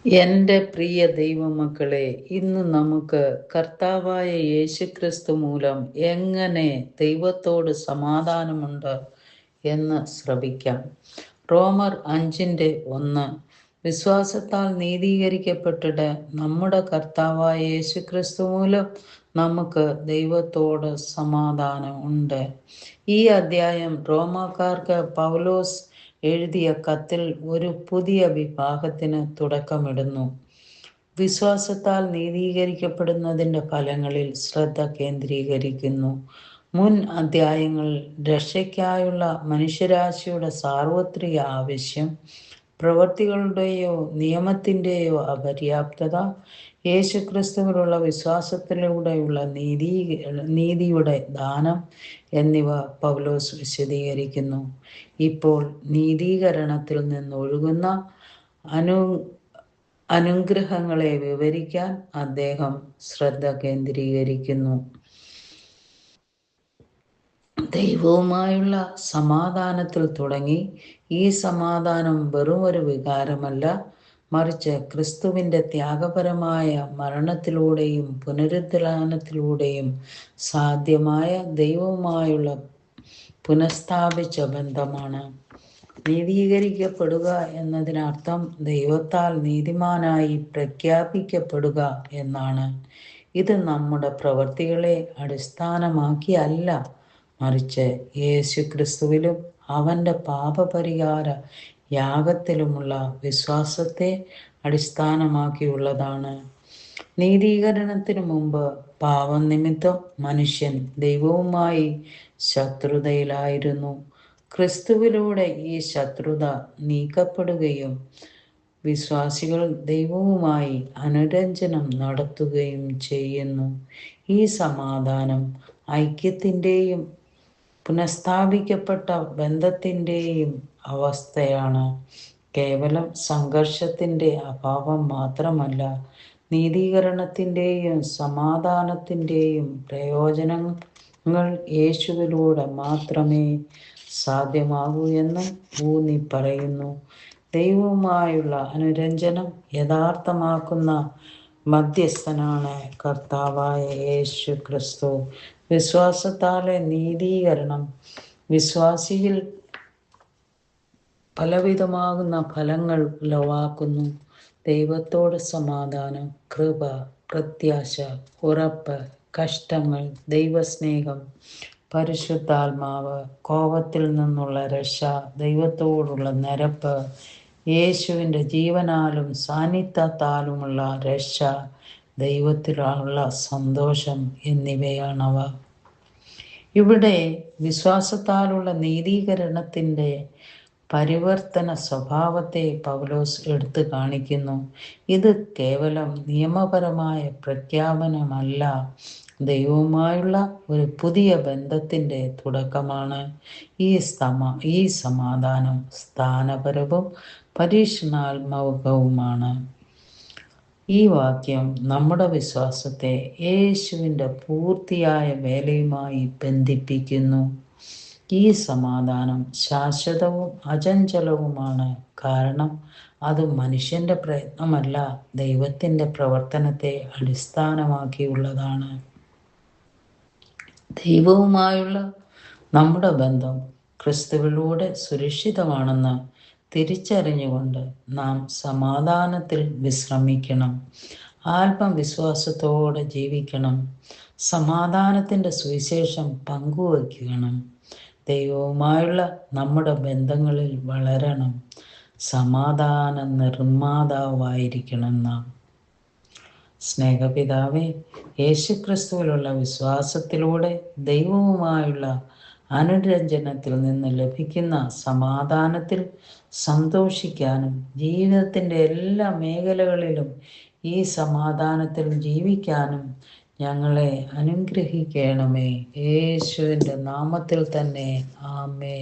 എൻ്റെ പ്രിയ ദൈവമക്കളെ, ഇന്ന് നമുക്ക് കർത്താവായ യേശുക്രിസ്തു മൂലം എങ്ങനെ ദൈവത്തോട് സമാധാനമുണ്ട് എന്ന് ശ്രവിക്കാം. റോമർ 5:1. വിശ്വാസത്താൽ നീതീകരിക്കപ്പെട്ടിട്ട് നമ്മുടെ കർത്താവായ യേശുക്രിസ്തു മൂലം നമുക്ക് ദൈവത്തോട് സമാധാനം ഉണ്ട്. ഈ അധ്യായം റോമാക്കാർക്ക് പൗലോസ് എഴുതിയ കത്തിൽ ഒരു പുതിയ വിഭാഗത്തിന് തുടക്കമിടുന്നു. വിശ്വാസത്താൽ നീതീകരിക്കപ്പെടുന്നതിൻ്റെ ഫലങ്ങളിൽ ശ്രദ്ധ കേന്ദ്രീകരിക്കുന്നു. മുൻ അധ്യായങ്ങളിൽ രക്ഷയ്ക്കായുള്ള മനുഷ്യരാശിയുടെ സാർവത്രിക ആവശ്യം, പ്രവൃത്തികളുടെയോ നിയമത്തിൻ്റെയോ അപര്യാപ്തത, യേശുക്രിസ്തുവിലുള്ള വിശ്വാസത്തിലൂടെയുള്ള നീതിയുടെ ദാനം എന്നിവ പൗലോസ് വിശദീകരിക്കുന്നു. ഇപ്പോൾ നീതീകരണത്തിൽ നിന്നൊഴുകുന്ന അനുഗ്രഹങ്ങളെ വിവരിക്കാൻ അദ്ദേഹം ശ്രദ്ധ കേന്ദ്രീകരിക്കുന്നു. ദൈവവുമായുള്ള സമാധാനത്തിൽ തുടങ്ങി ഈ സമാധാനം വെറും ഒരു വികാരമല്ല, മറിച്ച് ക്രിസ്തുവിൻ്റെ ത്യാഗപരമായ മരണത്തിലൂടെയും പുനരുദ്ധാനത്തിലൂടെയും സാധ്യമായ ദൈവവുമായുള്ള പുനഃസ്ഥാപിച്ച ബന്ധമാണ്. നീതീകരിക്കപ്പെടുക എന്നതിനർത്ഥം ദൈവത്താൽ നീതിമാനായി പ്രഖ്യാപിക്കപ്പെടുക എന്നാണ്. ഇത് നമ്മുടെ പ്രവൃത്തികളെ അടിസ്ഥാനമാക്കിയല്ല, മറിച്ച് യേശുക്രിസ്തുവിലും അവൻ്റെ പാപപരിഹാര യാഗത്തിലുമുള്ള വിശ്വാസത്തെ അടിസ്ഥാനമാക്കിയുള്ളതാണ്. നീതീകരണത്തിനു മുമ്പ് പാപം നിമിത്തം മനുഷ്യൻ ദൈവവുമായി ശത്രുതയിലായിരുന്നു. ക്രിസ്തുവിലൂടെ ഈ ശത്രുത നീക്കപ്പെടുകയും വിശ്വാസികൾ ദൈവവുമായി അനുരഞ്ജനം നടത്തുകയും ചെയ്യുന്നു. ഈ സമാധാനം ഐക്യത്തിൻ്റെയും പുനഃസ്ഥാപിക്കപ്പെട്ട ബന്ധത്തിൻ്റെയും അവസ്ഥയാണ്. കേവലം സംഘർഷത്തിൻ്റെ അഭാവം മാത്രമല്ല, നീതീകരണത്തിൻ്റെയും സമാധാനത്തിൻ്റെയും പ്രയോജനങ്ങൾ യേശുവിലൂടെ മാത്രമേ സാധ്യമാകൂ എന്നും ഊന്നി പറയുന്നു. ദൈവവുമായുള്ള അനുരഞ്ജനം യഥാർത്ഥമാക്കുന്ന മധ്യസ്ഥനാണ് കർത്താവായ യേശു ക്രിസ്തു. വിശ്വാസത്താലെ നീതീകരണം വിശ്വാസിയിൽ പലവിധമാകുന്ന ഫലങ്ങൾ ഉളവാക്കുന്നു. ദൈവത്തോട് സമാധാനം, കൃപ, പ്രത്യാശ, ഉറപ്പ്, കഷ്ടങ്ങൾ, ദൈവസ്നേഹം, പരിശുദ്ധാത്മാവ്, കോപത്തിൽ നിന്നുള്ള രക്ഷ, ദൈവത്തോടുള്ള നിരപ്പ്, യേശുവിൻ്റെ ജീവനാലും സാന്നിധ്യത്താലുമുള്ള രക്ഷ, ദൈവത്തിലുള്ള സന്തോഷം എന്നിവയാണവ. ഇവിടെ വിശ്വാസത്താലുള്ള നീതീകരണത്തിൻ്റെ പരിവർത്തന സ്വഭാവത്തെ പൗലോസ് എടുത്തു കാണിക്കുന്നു. ഇത് കേവലം നിയമപരമായ പ്രഖ്യാപനമല്ല, ദൈവവുമായുള്ള ഒരു പുതിയ ബന്ധത്തിൻ്റെ തുടക്കമാണ്. ഈ സമാധാനം സ്ഥാനപരവും പരീക്ഷണാത്മകവുമാണ്. ഈ വാക്യം നമ്മുടെ വിശ്വാസത്തെ യേശുവിൻ്റെ പൂർത്തിയായ വേലയുമായി ബന്ധിപ്പിക്കുന്നു. ഈ സമാധാനം ശാശ്വതവും അചഞ്ചലവുമാണ്, കാരണം അത് മനുഷ്യൻ്റെ പ്രയത്നമല്ല, ദൈവത്തിൻ്റെ പ്രവർത്തനത്തെ അടിസ്ഥാനമാക്കിയുള്ളതാണ്. ദൈവവുമായുള്ള നമ്മുടെ ബന്ധം ക്രിസ്തുവിലൂടെ സുരക്ഷിതമാണെന്ന് തിരിച്ചറിഞ്ഞുകൊണ്ട് നാം സമാധാനത്തിൽ വിശ്രമിക്കണം, ആത്മവിശ്വാസത്തോടെ ജീവിക്കണം, സമാധാനത്തിൻ്റെ സുവിശേഷം പങ്കുവയ്ക്കണം, ദൈവവുമായുള്ള നമ്മുടെ ബന്ധങ്ങളിൽ വളരണം, സമാധാന നിർമ്മാതാവായിരിക്കണം നാം. സ്നേഹപിതാവേ, യേശുക്രിസ്തുവിലുള്ള വിശ്വാസത്തിലൂടെ ദൈവവുമായുള്ള അനുരഞ്ജനത്തിൽ നിന്ന് ലഭിക്കുന്ന സമാധാനത്തിൽ സന്തോഷിക്കാനും ജീവിതത്തിൻ്റെ എല്ലാ മേഖലകളിലും ഈ സമാധാനത്തിൽ ജീവിക്കാനും ഞങ്ങളെ അനുഗ്രഹിക്കണമേ. യേശുവിൻ്റെ നാമത്തിൽ തന്നെ ആമേൻ.